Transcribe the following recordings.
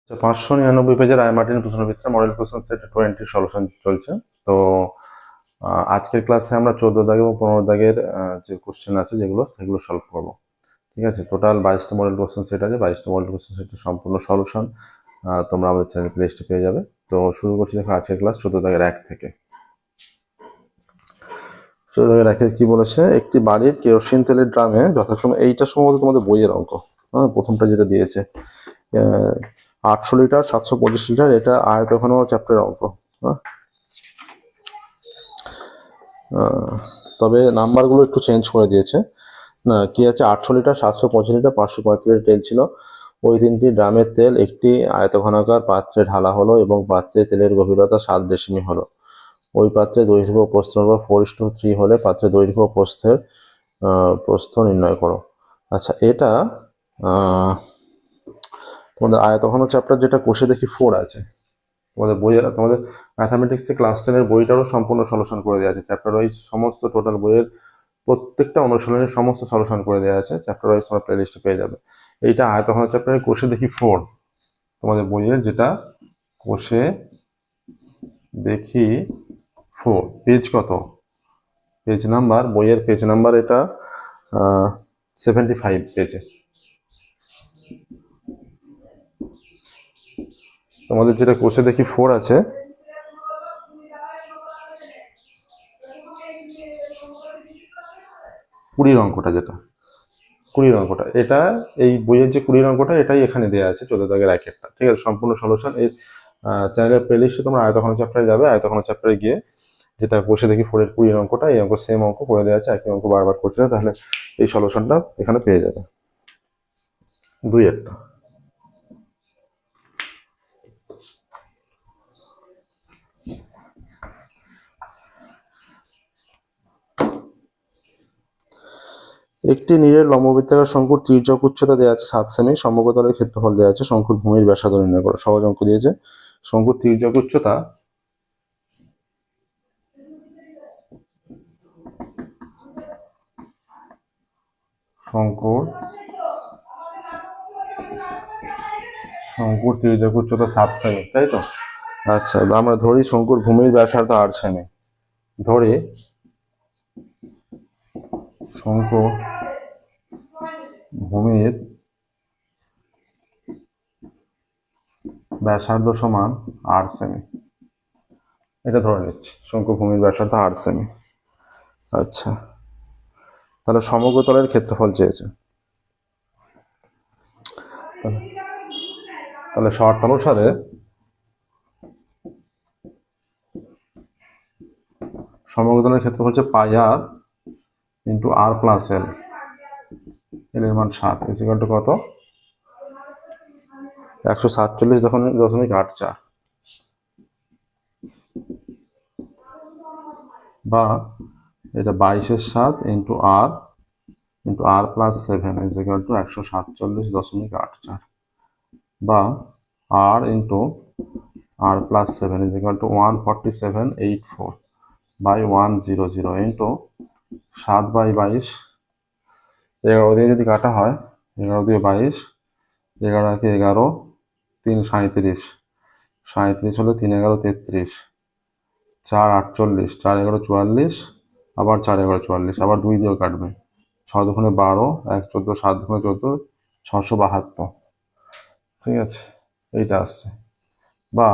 599 পেজের I Martin প্রশ্নবিদ্যা model question set 20 solution চলছে। তো আজকের ক্লাসে আমরা 14 দাগ এবং 15 দাগের যে কোশ্চেন আছে সেগুলো সলভ করব। ঠিক আছে, টোটাল 22টা মডেল কোশ্চেন সেট আছে। 22টা মডেল কোশ্চেন সেটের সম্পূর্ণ সলিউশন তোমরা আমাদের চ্যানেল প্লেলিস্টে পেয়ে যাবে। তো শুরু করছি দেখো আজকের ক্লাস 14 দাগের 1 থেকে। 14 দাগের 1 কি বলেছে, একটি বাড়ির কেরোসিন তেলের ড্রামে যথাক্রমে, এইটা সম্ভবত তোমাদের বইয়ের অঙ্ক। হ্যাঁ, প্রথমটা যেটা দিয়েছে 800 লিটার, 725 লিটার, এটা আয়তঘন চ্যাপ্টারের অঙ্ক। তবে নাম্বারগুলো একটু চেঞ্জ করে দিয়েছে। না, কি আছে, 800 লিটার, 725 লিটার, 535 লিটার তেল ছিল। ওই 3টি ড্রামের তেল একটি আয়তঘনাকার পাত্রে ঢালা হলো এবং পাত্রে তেলের গভীরতা 7 ডেসিমি হলো। ওই পাত্রে দৈর্ঘ্য ও প্রস্থ 4:3 হলে পাত্রের দৈর্ঘ্য ও প্রস্থ নির্ণয় করো। আচ্ছা, এটা তোমাদের আয়তঘন চ্যাপ্টার যেটা কোষে দেখি 4 আছে তোমাদের বইয়ের, তোমাদের ম্যাথামেটিক্সে ক্লাস 10-এর বইটারও সম্পূর্ণ সলিউশন করে দেওয়া আছে। চ্যাপ্টার ওয়াইজ সমস্ত টোটাল বইয়ের প্রত্যেকটা অনুশীলনের সমস্ত সলিউশন করে দেওয়া আছে। চ্যাপ্টার ওয়াইজ তোমরা প্লেলিস্টে পেয়ে যাবে। এইটা আয়তঘন চ্যাপ্টারের কোষে দেখি 4 তোমাদের বইয়ের, যেটা কোষে দেখি 4, পেজ কত, পেজ নাম্বার, বইয়ের পেজ নাম্বার এটা 75 পেজে। তোমাদের যেটা কোষে দেখি 4 আছে, কুড়ির অঙ্কটা, যেটা 20 অঙ্কটা, এটা এই বইয়ের যে 20 অঙ্কটা এটাই এখানে দেওয়া আছে 14 দাগের 1-একটা। ঠিক আছে, সম্পূর্ণ সলিউশন এই চ্যানেলের প্লেলিস্টে তোমরা আয়তঘন চ্যাপ্টারে যাবে। আয়তঘন চ্যাপ্টারে গিয়ে যেটা বসে দেখি 4-এর 20 অঙ্কটা, এই অঙ্ক সেম অঙ্ক করে দেওয়া আছে, একই অঙ্ক বারবার করছে না, তাহলে এই সলিউশনটা এখানে পেয়ে যাবে। 2-একটা একটি নীরের লম্ববৃত্তাকার শঙ্কুর তির্যক উচ্চতা দেওয়া আছে 7 সেমি, সমগ্রতলের ক্ষেত্রফল দেওয়া আছে, শঙ্কুর ভূমির ব্যাসার্ধ নির্ণয় করো। সহজ অঙ্ক দিয়েছে। শঙ্কুর তির্যক উচ্চতা শঙ্কুর তির্যক উচ্চতা 7 সেমি, তাই তো? আচ্ছা, আমরা ধরি শঙ্কুর ভূমির ব্যাসার্ধ 8 সেমি। ধরি শঙ্কুর ভূমির ব্যাসার্ধ সমান 8 সেমি, এটা ধরে নিচ্ছি। শঙ্কু ভূমির ব্যাসার্ধ 8 সেমি। আচ্ছা, তাহলে সমগ্রতলের ক্ষেত্রফল চেয়েছে। তাহলে শর্ত অনুসারে সমগ্রতলের ক্ষেত্রফল হচ্ছে পাই আর ইন্টু আর প্লাস এল। এল এর মান 7 ইকুয়াল টু কত? 147.84, বা এটা 22/7 into r plus 7 equal to 147.84, বা r into r plus 7 equal to 147.84 by 100 into 7/22। 11 দিয়ে যদি কাটা হয়, 11 দিয়ে 22, 11 একে 11, 3 37, 37 হলে 3 11 33, 4 48, 4 11 44, আবার 4 11 44, আবার 2 দিয়েও কাটবে। 6 দুগুণে 12, 1 14, 7 দুগুণে 14, 672। ঠিক আছে, এইটা আসছে। বা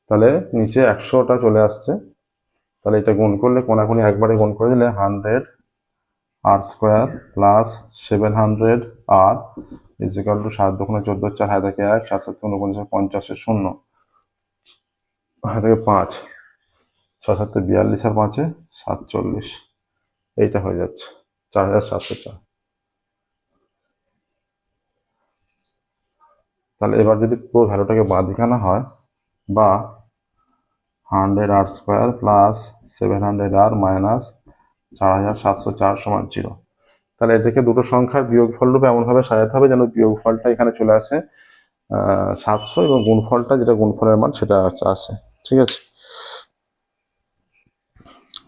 তাহলে নিচে 100টা চলে আসছে। তাহলে এটা গুণ করলে, কোনাকুনি একবারে গুণ করে দিলে 100 আর স্কোয়ার প্লাস 700 আর ইজিক্যাল টু 7 দুগুণে 14, 4 হাতে 1, 7 7 49, 50 0, হাতে 5, 6 7 42 আর 5 47, এইটা হয়ে যাচ্ছে 4704। তাহলে এবার যদি পুরো ভ্যালুটাকে বাঁ দিকে আনা হয়, বা 100 আর স্কোয়ার প্লাস 700 আর মাইনাস 4704 সমান 0, তাহলে এটাকে দুটো সংখ্যার বিয়োগফল রূপে এমনভাবে সাজাতে হবে যেন বিয়োগফলটা এখানে চলে আসে 700, এবং গুণফলটা, যেটা গুণফলের মান, সেটা আসে। ঠিক আছে,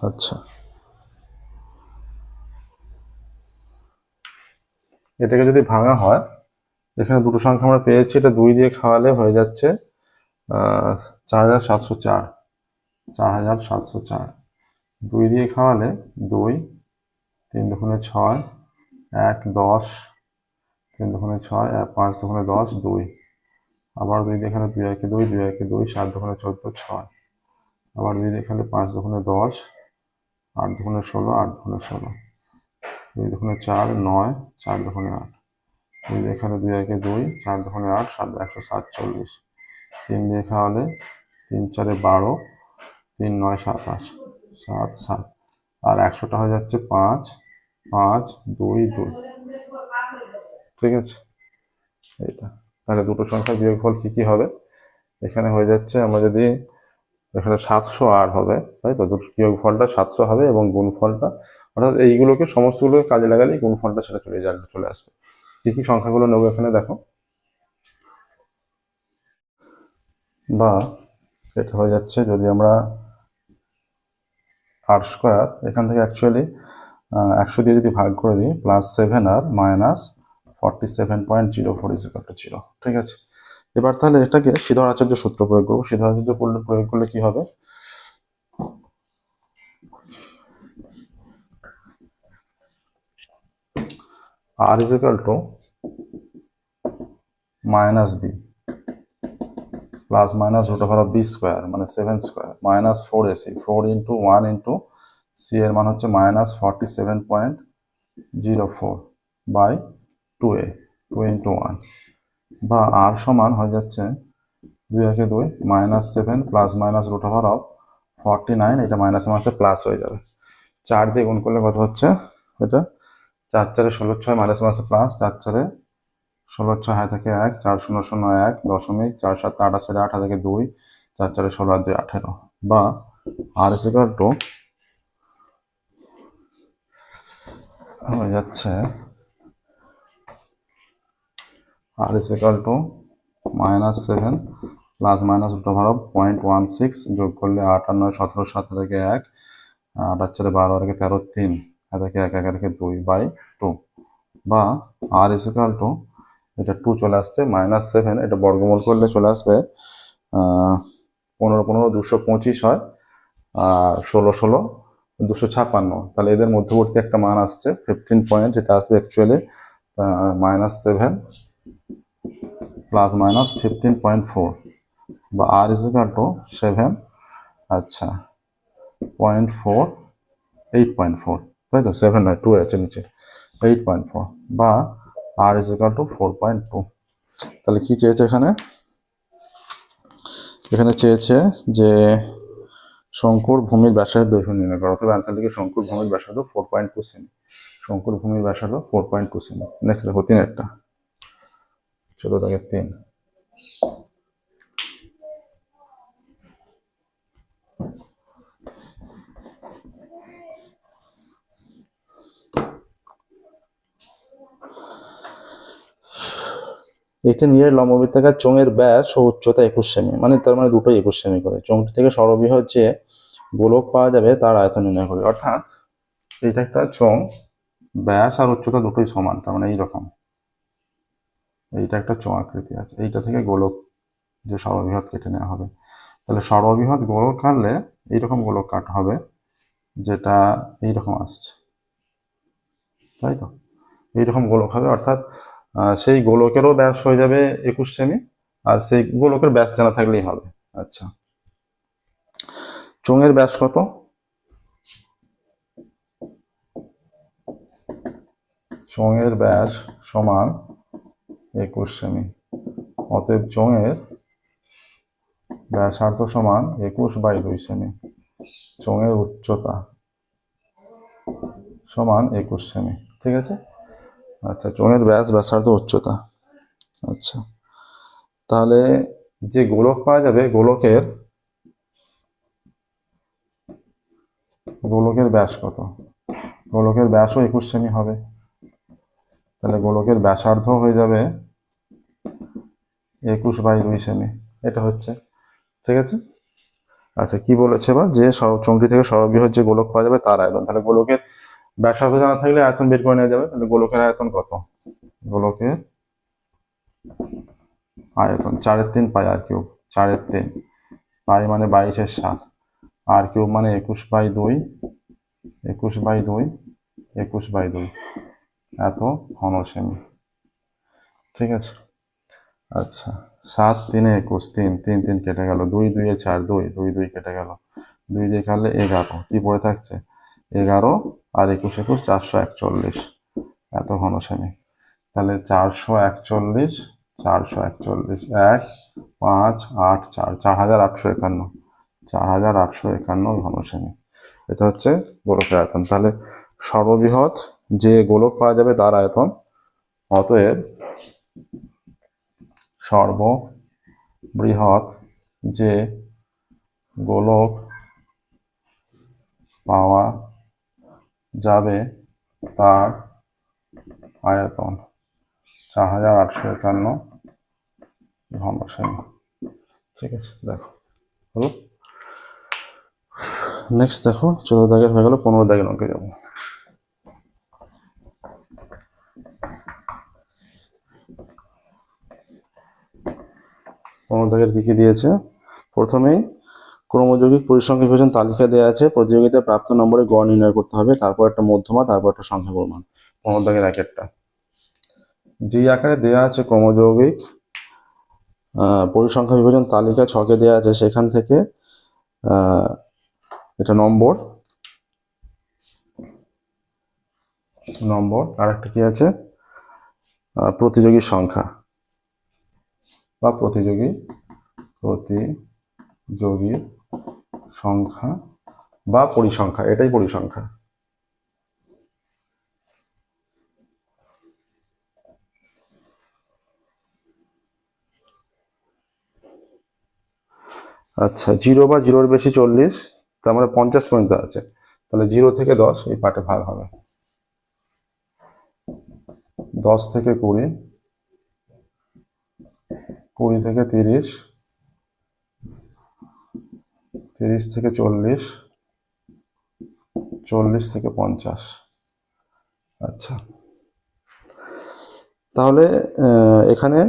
আচ্ছা, এটাকে যদি ভাঙা হয়, এখানে দুটো সংখ্যা আমরা পেয়েছি, এটা 2 দিয়ে খাওয়ালে হয়ে যাচ্ছে 4704। 4704 2 দিয়ে খাওয়ালে 2, 3 দুগুণে 6, 1 10, 3 দুগুণে 6, 5 দুগুণে 10, 2। আবার 2 দিয়ে খেলে 2 একে 2, 2 একে 2, 7 দুগুণে 14, 6। আবার 2 দিয়ে খেলে 5 দুগুণে 10, 8 দুগুণে 16, 8 দুগুণে 16, 2 দুগুণে 4, 9, 4 দুগুণে 8। 2 দিয়ে খেলে 2 একে 2, 4 দুগুণে 8, 7 147। 3 দিয়ে খাওয়ালে 3 4 12, 3 9 27, 7 7। আর 100টা হয়ে যাচ্ছে 5 5 2 2। ঠিক আছে, এইটা তাহলে দুটো সংখ্যার বিয়োগফল কি হবে? এখানে হয়ে যাচ্ছে, আমরা যদি এখানে 708 হবে, তাই তো, দুটো বিয়োগফলটা 700 হবে এবং গুণফলটা, অর্থাৎ এইগুলোকে সমস্তগুলোকে কাজে লাগালেই গুণফলটা সেটা চলে আসবে। কি সংখ্যাগুলো নেবো এখানে দেখো, বা এটা হয়ে যাচ্ছে যদি আমরা r স্কোয়ার এখান থেকে অ্যাকচুয়ালি 100 দিয়ে যদি ভাগ করে দিই, +7r - 47.04 = 0। ঠিক আছে, এবার তাহলে এটাকে শ্রীধর আচার্য সূত্র প্রয়োগ করবো। শ্রীধর আচার্য প্রয়োগ করলে কি হবে? r = -b plus minus √b square মানে 7 স্কোয়ার মাইনাস 4ac 4 × 1 × c এর মান হচ্ছে -47.04/2a 2 × 1, বা r সমান হয়ে যাচ্ছে 2 একে 2 -7 প্লাস মাইনাস √49, এটা মাইনাসে মাসে প্লাস হয়ে যাবে। 4 দিয়ে গুণ করলে কত হচ্ছে? এটা 4 4 16 6 মাইনাস মাসে প্লাস, 4 4 16 6 হাতে থাকে 1, 4 0 0 1 দশমিক 4 7 28 8 হাতে থাকে 2, 4 4 16 আর 2 18, বা r = হয়ে যাচ্ছে r = -7 প্লাস মাইনাস √0.16 যোগ করলে 8 আর 9 17 7 হাতে থাকে 1, 8 আর 4 12 আর 13 3 হাতে থাকে 1 1 থেকে 2/2, বা r = এটা 2 চলে আসছে -7, এটা বর্গমূল করলে চলে আসবে 15 15 225 হয়, আর 16 16 256। তাহলে এদের মধ্যবর্তী একটা মান আসছে 15 পয়েন্ট, এটা আসবে অ্যাকচুয়ালি -7 প্লাস মাইনাস 15.4, বা r = 7, আচ্ছা 0.4 8.4, তাই তো, 7 নয় 2 আছে নিচে, 8.4, বা r = 4.2। তাহলে কি চেয়েছে এখানে? এখানে চেয়েছে যে শঙ্কুর ভূমির ব্যাসার্ধ দৈর্ঘ্য নির্ণয় করো, অথবা অ্যান্সার লিখে শঙ্কুর ভূমির ব্যাসার্ধ 4.2 সেমি। শঙ্কুর ভূমির ব্যাসার্ধ 4.2 সেমি। নেক্সট দেখো 3-এরটা, 14-3। একটি নীলের লম্ববৃত্তাকার চোঙের ব্যাস ও উচ্চতা 21 সেমি, মানে তার মানে দুটোই 21 সেমি করে। চোঙটি থেকে সর্ববৃহৎ যে গোলক পাওয়া যাবে তার আয়তন নির্ণয় করি। অর্থাৎ এটা একটা চোঙ, ব্যাস আর উচ্চতা দুটোই সমান, তার মানে এইরকম, এইটা একটা চোঙ আকৃতি আছে, এইটা থেকে গোলক যে সর্ববৃহৎ কেটে নেওয়া হবে। তাহলে সর্ববৃহৎ গোলক কাটলে এইরকম গোলক কাটা হবে, যেটা এইরকম আসছে, তাই তো, এইরকম গোলক হবে। অর্থাৎ সেই গোলকেরও ব্যাস হয়ে যাবে 21 সেমি, আর সেই গোলকের ব্যাস জানা থাকলেই হবে। আচ্ছা, চোঙের ব্যাস কত? চোঙের ব্যাস সমান 21 সেমি, অতএব চোঙের ব্যাসার্ধ সমান 21/2 সেমি। চোঙের উচ্চতা সমান 21 সেমি। ঠিক আছে, আচ্ছা, চোঙের ব্যাস, ব্যাসার্ধ, উচ্চতা। আচ্ছা, তাহলে যে গোলক পাওয়া যাবে, গোলকের ব্যাস কত? গোলকের ব্যাসও 21 সেমি হবে, তাহলে গোলকের ব্যাসার্ধ হয়ে যাবে 21/2 সেমি, এটা হচ্ছে। ঠিক আছে, আচ্ছা কি বলেছে এবার? যে চোঙটি থেকে সর্ববৃহৎ যে গোলক পাওয়া যাবে তার আয়তন। তাহলে গোলকের ব্যাসার্ধ জানা থাকলে আয়তন বের করে নেওয়া যাবে। তাহলে গোলকের আয়তন কত? গোলকের আয়তন 4/3 পাই আর কিউব, 4/3 পাই মানে 22/7, আর কিউব মানে 21/2, 21/2, 21/2 এত ঘন সেমি। ঠিক আছে। আচ্ছা, 7 3 21, 3 3 3 কেটে গেল, 2 2 4, 2 2 2 কেটে গেল, 2 দিয়ে কাটলে 11, কি পড়ে থাকছে 11 আর 21 21 441 এত ঘন সেমি। তাহলে 441, 441 1 5 8 4 4851, 4851 ঘন সেমি। এটা হচ্ছে গোলকের আয়তন। তাহলে সর্ববৃহৎ যে গোলক পাওয়া যাবে তার আয়তন, অতএব সর্ববৃহৎ যে গোলক পাওয়া যাবে তার আয়তন 4851 ঘন সেমি। ঠিক আছে, দেখো হলো। নেক্সট দেখো 14 দাগের হয়ে গেল, 15 দাগের অঙ্কে যাবো। দাগের কি কি দিয়েছে? প্রথমেই ক্রমযৌগিক পরিসংখ্যা বিভাজন তালিকা দেওয়া আছে, প্রতিযোগিতায় প্রাপ্ত নম্বরে গড় নির্ণয় করতে হবে, তারপর একটা মধ্যমা, তারপর একটা সংখ্যা পরিমাণ। 15 দাগের এক একটা যে আকারে দেওয়া আছে ক্রমযৌগিক পরিসংখ্যা বিভাজন তালিকা ছকে দেওয়া আছে, সেখান থেকে এটা নম্বর, আর একটা কি আছে প্রতিযোগী সংখ্যা বা প্রতিযোগী সংখ্যা বা পরিসংখ্যা, এটাই পরিসংখ্যা। আচ্ছা, 0 বা 0-র বেশি 40, তার মানে 50 পর্যন্ত আছে, তাহলে 0 থেকে 10 এই পার্টে ভাগ হবে, 10 থেকে 20, 20 থেকে 30, 30 থেকে 40, 40 থেকে 50। আচ্ছা, তাহলে এখানে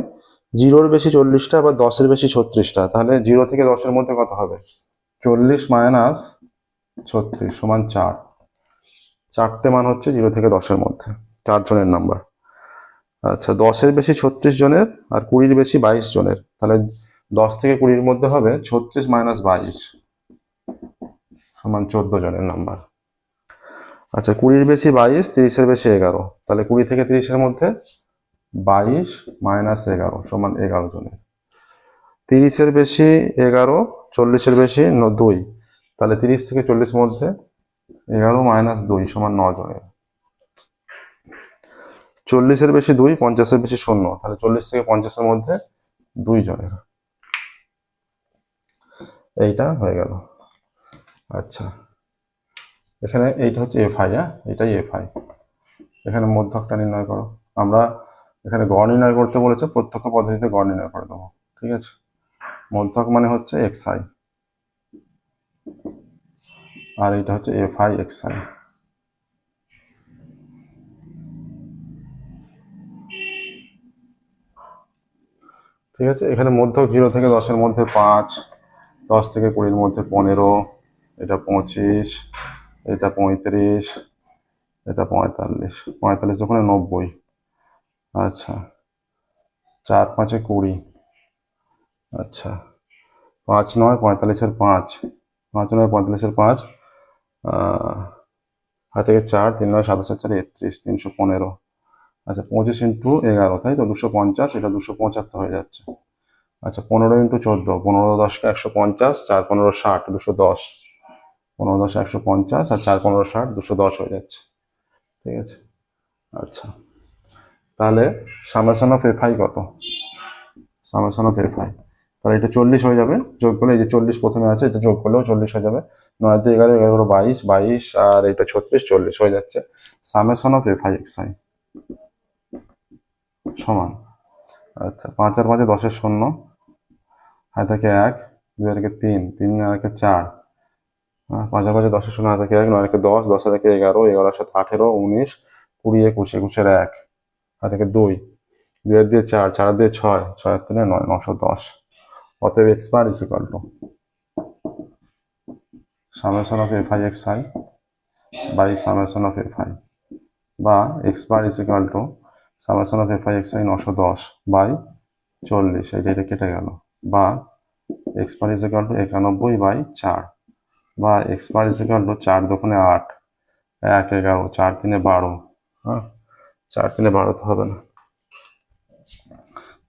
0-র বেশি 40টা বা 10-এর বেশি 36টা, তাহলে 0 থেকে 10-এর মধ্যে কত হবে? 40 মাইনাস 36 সমান 4, 4টে মান হচ্ছে 0 থেকে 10-এর মধ্যে, 4 জনের নাম্বার। আচ্ছা, 10-এর বেশি 36 জনের আর 20-র বেশি 22 জনের, তাহলে 10 থেকে 20-র মধ্যে হবে 36 মাইনাস 22 সমান 14 জনের নাম্বার। আচ্ছা, 20-র বেশি 22, 30-এর বেশি 11, তাহলে 20 থেকে 30-এর মধ্যে 22 মাইনাস 11 সমান 11 জনের। 30-এর বেশি 11, 40-এর বেশি 2, তাহলে 30 থেকে 40 মধ্যে 11 মাইনাস 2 সমান 9 জনের। 40-এর বেশি 2, 50-এর বেশি 0, তাহলে 40 থেকে 50-এর মধ্যে 2 জনের। এইটা হয়ে গেল। আচ্ছা, এখানে এইটা হচ্ছে এফআই, এটাই এফআই। এখানে মধ্যকটা নির্ণয় করো। আমরা এখানে গড় নির্ণয় করতে বলেছে, প্রত্যক্ষ পদ্ধতিতে গড় নির্ণয় করে দেবো। ঠিক আছে, মধ্যক মানে হচ্ছে এক্সআই, আর এটা হচ্ছে এফআই এক্সআই। ঠিক আছে, এখানে মধ্যক 0 থেকে 10-এর মধ্যে 5, 10 থেকে 20-র মধ্যে 15, এটা 25, এটা 35, এটা 45, 45 ওখানে 90। আচ্ছা, 4 5 20, আচ্ছা 5 9 45-এর 5, 5 9 45-এর 5, হাত থেকে 4, 3 9 27 4 31, 315। আচ্ছা, 25 ইন্টু 11, তাই তো 250, এটা 275 হয়ে যাচ্ছে। আচ্ছা, 15 ইন্টু 14, 15 10 150, 4 15 60, 210, 15 10 150 আর 4 15 60, 210 হয়ে যাচ্ছে। ঠিক আছে। আচ্ছা, তাহলে সামেশন অফ এফআই কত? সামেশন অফ এফআই, তাহলে এটা 40 হয়ে যাবে, যোগ করলে এই যে 40 প্রথমে আছে, এটা যোগ করলেও 40 হয়ে যাবে, 9 দিয়ে 11, 11 22, 22 আর এটা 36, 40 হয়ে যাচ্ছে। সামেশন অফ এফআই এক্সআই সমান, আচ্ছা 5 আর 5 10-এর 0, হাত থেকে 1, 2 আর 3, 3 আর 4, 5 আর 5 10-এর 0, হাত থেকে 1, 9 আর 10, 10 আর 11, 11 সাথে 18, 19, 20 21, 21-এর 1, হাত থেকে 2, 2 দিয়ে 4, 4 দিয়ে 6, 6 3 9, 910। অতএব x bar is equal to summation of f i x i by summation of f i, বা x bar is equal to summation of f i x i 910 by 40, এটা কেটে গেল, বা x bar is equal to 91 by 4, বা x bar is equal to 4 দোকানে 8, 1 11, 4 3 12, হ্যাঁ 4 3 12 তো হবে না,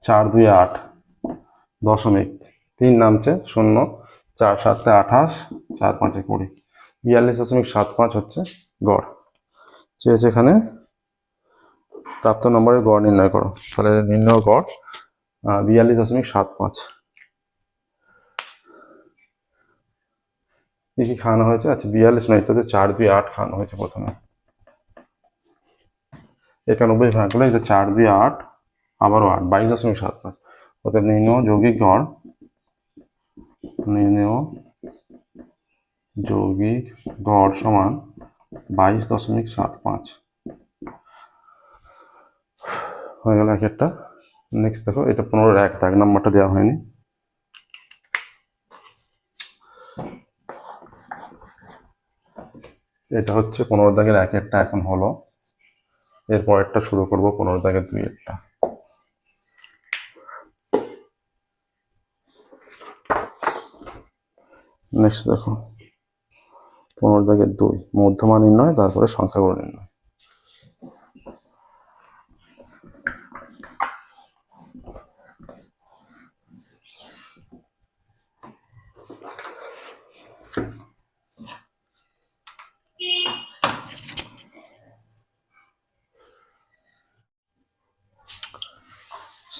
4 2 8 দশমিক 3 নামছে 0, 4 7 28, 4 5 20, 42.75 হচ্ছে গড় চেয়েছে। এখানে প্রাপ্ত নম্বরের গড় নির্ণয় করো, তাহলে নির্ণয় গড় 42.75। কি কি খাওয়ানো হয়েছে? আচ্ছা 42 নয়, এটাতে 4 2 8 খাওয়ানো হয়েছে প্রথমে, 91 ভাগ করলে এটা 4 2 8 আবারও 8, 22.75। অর্থাৎ নির্ণয় যৌগিক গড়, নির্ণয় যৌগিক গড় সমান 22.75 হয়ে গেল এক একটা। নেক্সট দেখো, এটা 15-1, দাগ নাম্বারটা দেওয়া হয়নি। এটা হচ্ছে 15 দাগের 1 একটা এখন হলো, এরপর একটা শুরু করব 15 দাগের 2 একটা। নেক্সট দেখো 15 দাগের 2 মধ্যমা নির্ণয়, তারপরে সংখ্যাগুলো নির্ণয়।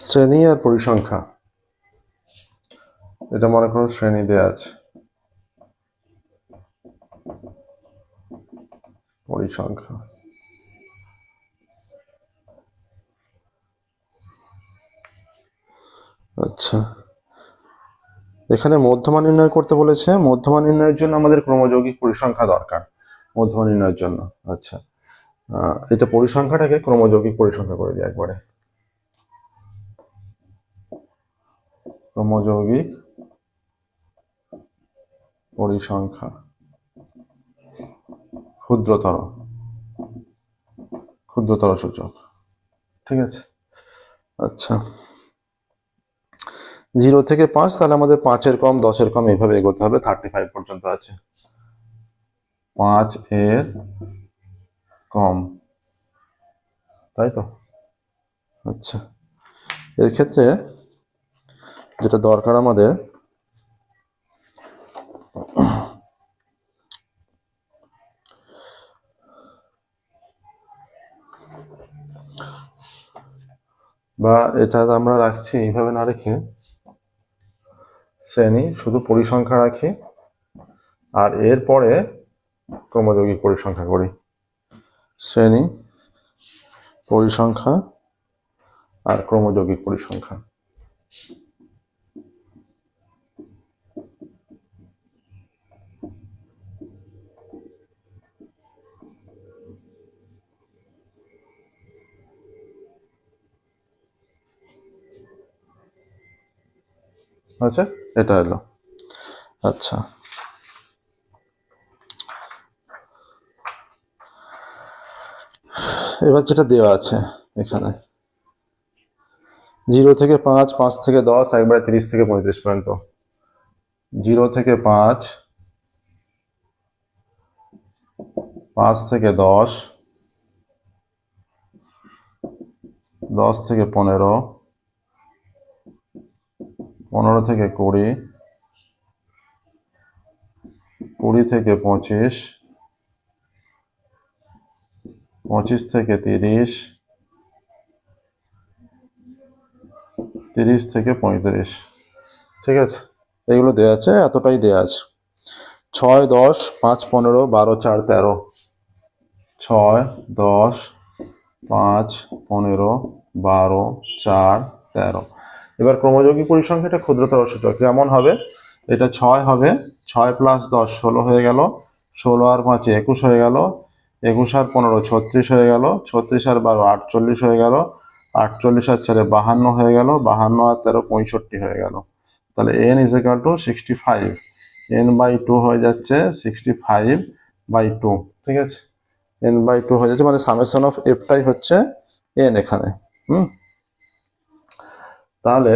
শ্রেণী আর পরিসংখ্যা, এটা মনে করো শ্রেণী দেয়া আছে, পরিসংখ্যা আচ্ছা এখানে মধ্যমা নির্ণয় করতে বলেছে। মধ্যমা নির্ণয়ের জন্য আমাদের ক্রমযৌগিক পরিসংখ্যা দরকার মধ্যমা নির্ণয়ের জন্য। আচ্ছা এটা পরিসংখ্যাটাকে ক্রমযৌগিক পরিসংখ্যা করে দিই একবারে, ক্রমযৌগিক পরিসংখ্যা ক্ষুদ্রতর সূচক, ঠিক আছে। আচ্ছা 0 থেকে 5, তাহলে আমাদের 5-এর কম 10-এর কম এইভাবে এগোতে হবে, 35 পর্যন্ত আছে। 5 এর কম, তাই তো? আচ্ছা এর ক্ষেত্রে যেটা দরকার আমাদের, বা এটা আমরা রাখছি এইভাবে না রেখে শ্রেণী শুধু পরিসংখ্যা রাখি, আর এরপরে ক্রমযৌগিক পরিসংখ্যা করি। শ্রেণী, পরিসংখ্যা আর ক্রমযৌগিক পরিসংখ্যা। আচ্ছা এটা এলো। আচ্ছা এবার যেটা দেওয়া আছে এখানে 0 থেকে 5, 5 থেকে 10, একবারে 30 থেকে 35 পর্যন্ত। 0 থেকে 5, 5 থেকে 10, 10 থেকে 15, 15 থেকে 20, 20 থেকে 25, 25 থেকে 30, 30 থেকে 35, ঠিক আছে। এগুলো দেওয়া আছে, এতটাই দেওয়া আছে। 6 10, 5 15, 12 4 13, 6 10, 5 15, 12 4 13। এবার ক্রমযৌগিক পরিসংখ্যাটা ক্ষুদ্রতর সূচক কেমন হবে? এটা 6 হবে, 6 + 10 16 হয়ে গেল, 16 আর 5 21 হয়ে গেল, 21 আর 15 36 হয়ে গেল, 36 আর 12 48 হয়ে গেল, 48 আর 4 52 হয়ে গেল, 52 আর 13 65 হয়ে গেল। তাহলে n is equal two 65, n/2 হয়ে যাচ্ছে 65/2, ঠিক আছে। n/2 হয়ে যাচ্ছে, মানে সামেশন অফ এফটাই হচ্ছে n এখানে। তাহলে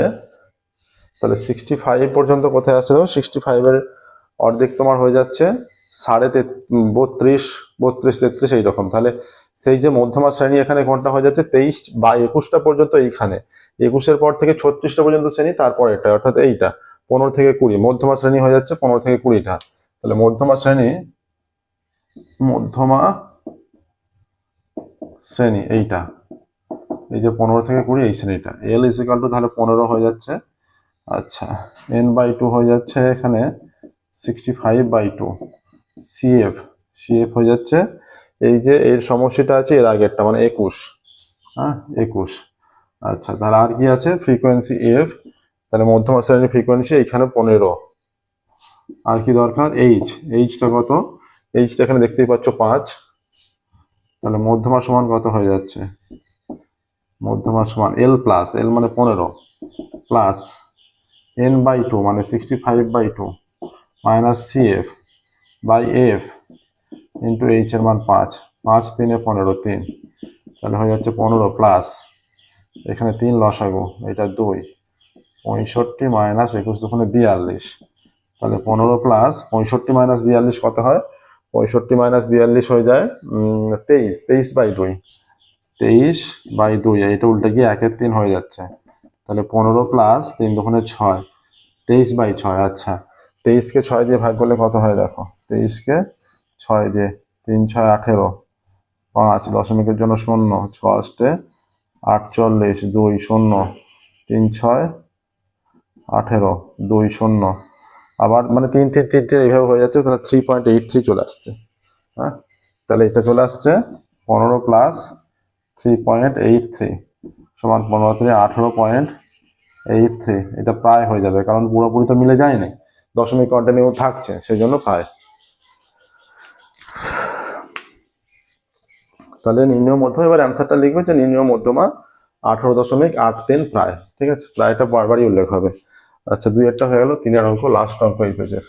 65 পর্যন্ত কোথায় আসছে? দেখো 65 এর অর্ধেক তোমার হয়ে যাচ্ছে 32, 33 এইরকম। তাহলে সেই যে মধ্যমা শ্রেণী এখানে কোনটা হয়ে যাচ্ছে 23 বা 21টা পর্যন্ত এইখানে, 21-এর পর থেকে 36টা পর্যন্ত শ্রেণী, তারপর এটা অর্থাৎ এইটা 15 থেকে 20 মধ্যমা শ্রেণী হয়ে যাচ্ছে 15 থেকে 20টা। তাহলে মধ্যমা শ্রেণী এইটা, এই যে 15 থেকে 20 এই শ্রেণীটা, l ইজ ইকুয়াল টু তাহলে 15 হয়ে যাচ্ছে। আচ্ছা, n/2 হয়ে যাচ্ছে এখানে 65/2, cf হয়ে যাচ্ছে এই যে এর সমষ্টিটা আছে এর আগেরটা মানে 21, হ্যাঁ 21। আচ্ছা, তাহলে আর কি আছে? ফ্রিকোয়েন্সি f, তাহলে মধ্যমা শ্রেণীর ফ্রিকোয়েন্সি এখানে 15। আর কি দরকার? এইচটা কত? এইচটা এখানে দেখতেই পাচ্ছ 5। তাহলে মধ্যমা সমান কত হয়ে যাচ্ছে? মধ্যমা সমান l প্লাস, l মানে 15 প্লাস n/2 মানে 65/2 minus cf by f into H এর মান 5, 5 3 15, 3, তাহলে হয়ে যাচ্ছে 15 প্লাস এখানে 3 লসাগু, এটা 2, 65 মাইনাস 21 দুগুণে 42, তাহলে 15 প্লাস 65 মাইনাস 42 কত হয়? 65 মাইনাস 42 হয়ে যায় 23, 23/2, 23/2, এটা উল্টে গিয়ে 1/3 হয়ে যাচ্ছে। তাহলে 15 প্লাস 3 দুগুণে 6, 23/6। আচ্ছা, 23কে 6 দিয়ে ভাগ করলে কত হয় দেখো? 23কে 6 দিয়ে 3 6 18, 5 দশমিকের জন্য 0, 6 8 48, 2 0, 3 6 18, 2 0, আবার মানে 3 3 3 3 এইভাবে হয়ে যাচ্ছে। তাহলে 3.83 চলে আসছে। হ্যাঁ, তাহলে এটা চলে আসছে 15 প্লাস 3.83 সমান 15 3 18.83। এটা প্রায় হয়ে যাবে, কারণ পুরোপুরি তো মিলে যায়নি, দশমিক কন্টিনিউ থাকছে, সেই জন্য প্রায়। তাহলে নির্ণয় মধ্যমা, এবার অ্যান্সারটা লিখবে যে নির্ণয় মধ্যমা 18.83 প্রায়, ঠিক আছে। প্রায়টা বারবারই উল্লেখ হবে। আচ্ছা, 2-1টা হয়ে গেল। 3-এর অঙ্ক, লাস্ট অঙ্ক এই পেজের।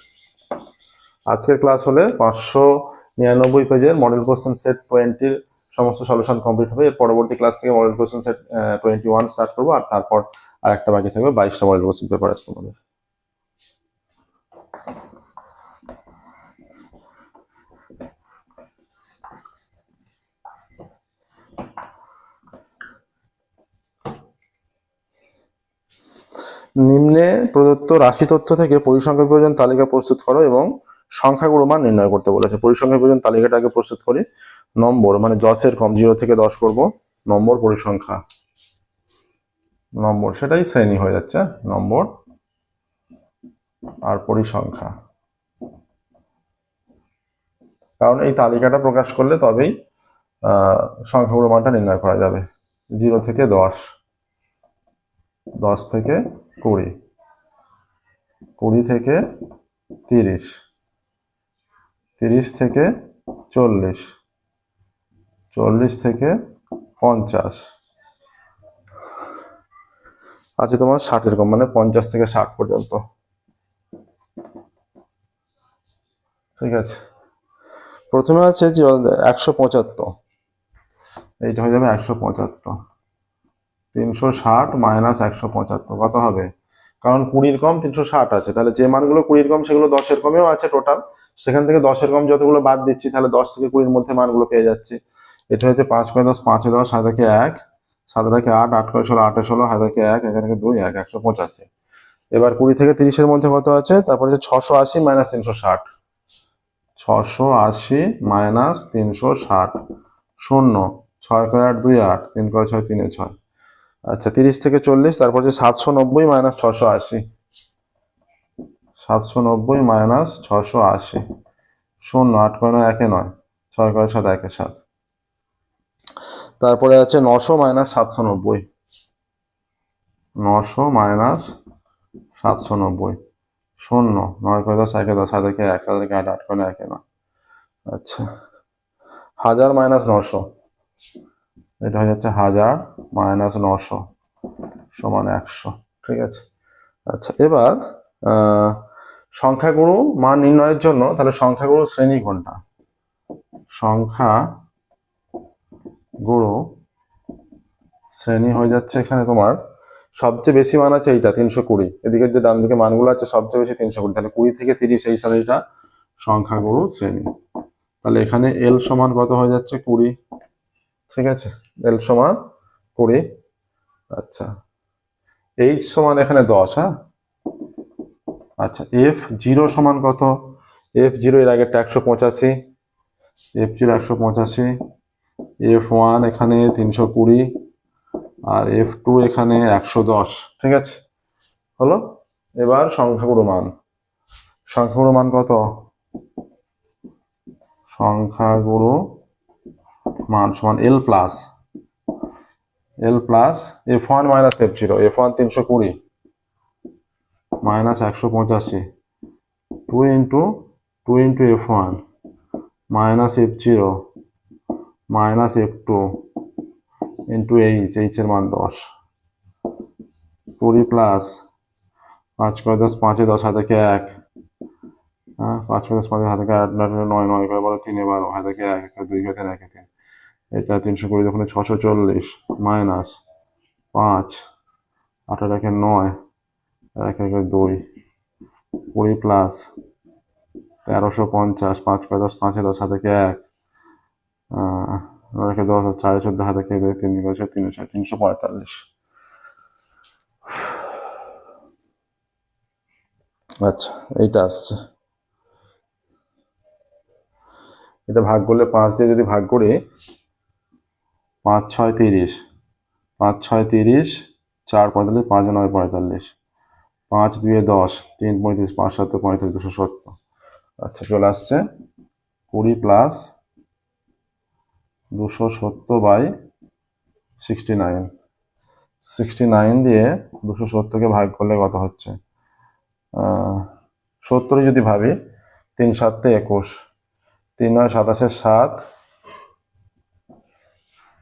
আজকের ক্লাস হলে 599 পেজের মডেল কোশ্চেন সেট 20 সমস্ত সলিউশন কমপ্লিট হবে। এর পরবর্তী ক্লাস থেকে মডেল কোশ্চেন সেট 21 স্টার্ট করবো, আর তারপর আরেকটা বাকি থাকবে, 22টা মডেল কোশ্চেন পেপার আছে তোমাদের। নিম্নে প্রদত্ত রাশি তথ্য থেকে পরিসংখ্যান বিভাজন তালিকা প্রস্তুত করো এবং সংখ্যাগুলো মান নির্ণয় করতে বলেছে। পরিসংখ্যান বিভাজন তালিকাটা আগে প্রস্তুত করি। নম্বর মানে 10-এর কম, 0 থেকে 10 করব। নম্বর পরিসংখ্যা, নম্বর সেটাই শ্রেণী হয়ে যাচ্ছে, নম্বর আর পরিসংখ্যা, কারণ এই তালিকাটা প্রকাশ করলে তবেই সংখ্যাগুলো মানটা নির্ণয় করা যাবে। 0 থেকে 10, 10 থেকে 20, 20 থেকে 30, 30 থেকে 40, 40 থেকে 50, আছে তোমার 60-এর কম, মানে 50 থেকে 60 পর্যন্ত, ঠিক আছে। প্রথমে আছে যে 175, এইটা হয়ে যাবে 175, 360 মাইনাস 175 কত হবে? কারণ 20-র কম 360 আছে, তাহলে যে মানগুলো 20-র কম সেগুলো 10-এর কমেও আছে টোটাল, সেখান থেকে 10-এর কম যতগুলো বাদ দিচ্ছি, তাহলে 10 থেকে 20-র মধ্যে মানগুলো পেয়ে যাচ্ছি। এটা হচ্ছে 5 × 10, 5 × 10, 7 × 1, 7 × 8, 8 × 16, 8 × 16, 7 × 1, 1 × 2, 1, 185। এবার 20 থেকে 30-এর মধ্যে কত আছে? তারপরে হচ্ছে 680 মাইনাস 360, 680 মাইনাস 360, 0, 6 × 8 2 8, 3 × 6 3 6। আচ্ছা, 30 থেকে 40, তারপর হচ্ছে 790 মাইনাস 680, 790 মাইনাস 680, 0, 8 × 9 1 9, 6 × 7 1 7। তারপরে আছে 900 মাইনাস 790, 900 মাইনাস 790, 0, 9 × 10 1 10, 7 1 7 8, 8 × 9 1 9। আচ্ছা, 1000 মাইনাস 900, এটা হয়ে যাচ্ছে 1000 মাইনাস 900 সমান 100। ঠিক আছে। আচ্ছা, এবার সংখ্যাগুরু মান নির্ণয়ের জন্য তাহলে সংখ্যাগুরু শ্রেণী কোনটা? সংখ্যাগুরু শ্রেণী হয়ে যাচ্ছে এখানে তোমার সবচেয়ে বেশি মান আছে এইটা 320, এদিকে যে ডান দিকে মানগুলো আছে সবচেয়ে বেশি 320, তাহলে 20 থেকে 30 এই শ্রেণীটা সংখ্যাগুরু শ্রেণী। তাহলে এখানে এল সমান কত হয়ে যাচ্ছে? 20। ঠিক আছে, এল সমান 20। আচ্ছা, এইচ সমান এখানে 10। হ্যাঁ, আচ্ছা, এফ জিরো সমান কত? এফ জিরো এর আগেরটা 185, এফ জিরো 185, এফ ওয়ান এখানে 320, আর এফ টু এখানে 110। ঠিক আছে, হলো। এবার সংখ্যাগুরু মান কত? সংখ্যাগুরু মান সমান L plus f one minus f zero, f one 320 minus 185, 2 into f one minus f zero minus f two into H এর মান 10, 20 প্লাস 5 করে 10, 5 10 হাতে 1, হ্যাঁ 5 করে 10 5 হাতে 8, 9 9 করে 12 3 12 হাতে 1 2 করে 3 1 3, এটা 320 যখন 640 মাইনাস 5 8 9 1 2, 20 প্লাস 1350, 5 করে 10 5 10 হাতে 1, 9 10 4 14 হাতে 2 3 করে 3 345। আচ্ছা, এইটা আসছে, এটা ভাগ করলে 5 দিয়ে যদি ভাগ করি 5 6 30, 5 6 30, 4 45, 5 9 45, 5 2 10, 3 35, 5 7 35, 270। আচ্ছা, চলে আসছে 20 প্লাস 270 বাই 69। 69 দিয়ে 270কে ভাগ করলে কত হচ্ছে? 70 যদি ভাবি 3 7 21, 3 9 27 7,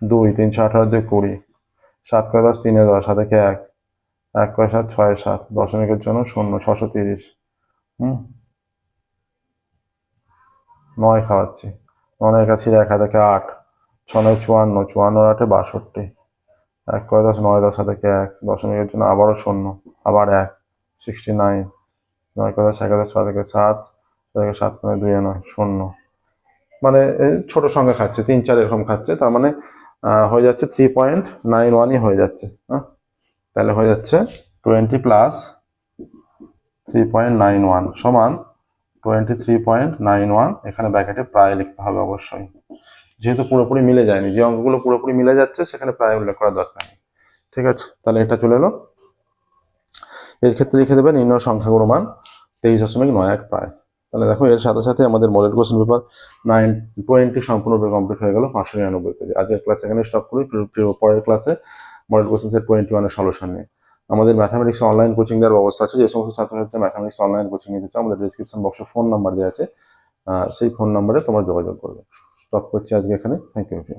2 318 দিয়ে 20, 7 করে 10 3 10 হাতে 1, 1 করে 7 6 7, দশমিকের জন্য 0, 630। 9 খাওয়াচ্ছি, 9 কাছে 1 হাতে 8, 6 9 54, 54 8 62, 1 করে 10 9 10 হাতে 1, দশমিকের জন্য আবারও 0, আবার 1, 69, 9 করে 10 1 10 6 থেকে 7, 7 করে 2 9 0, মানে ছোট সংখ্যা খাচ্ছে 3 4 এরকম খাচ্ছে, তার মানে হয়ে যাচ্ছে 3.91ই হয়ে যাচ্ছে। হ্যাঁ, তাহলে হয়ে যাচ্ছে 20 প্লাস 3.91 সমান 23.91। এখানে ব্র্যাকেটে প্রায় লিখতে হবে অবশ্যই, যেহেতু পুরোপুরি মিলে যায়নি, যে অঙ্কগুলো পুরোপুরি মিলে যাচ্ছে সেখানে প্রায় উল্লেখ করার দরকার নেই। ঠিক আছে, তাহলে এটা চলে এলো। এর ক্ষেত্রে লিখে দেবে নির্ণয় সংখ্যাগুরু মান 23.91 প্রায়। তাহলে দেখো, এর সাথে সাথে আমাদের মডেল কোশ্চেন পেপার 920 সম্পূর্ণরূপে কমপ্লিট হয়ে গেল 599 পেজে। আজকের ক্লাস এখানে স্টপ করি, পরের ক্লাসে মডেল কোশ্চেন সেট 21 এর সলিউশন নিয়ে। আমাদের ম্যাথামেটিক্স অনলাইন কোচিং দেওয়ার ব্যবস্থা আছে, যে সমস্ত ছাত্রছাত্রী ম্যাথামেটিক্স অনলাইন কোচিং নিতে চাও আমাদের ডিসক্রিপশন বক্সে ফোন নাম্বার দেওয়া আছে, সেই ফোন নাম্বারে তোমরা যোগাযোগ করবে। স্টপ করছি আজকে এখানে। Thank you.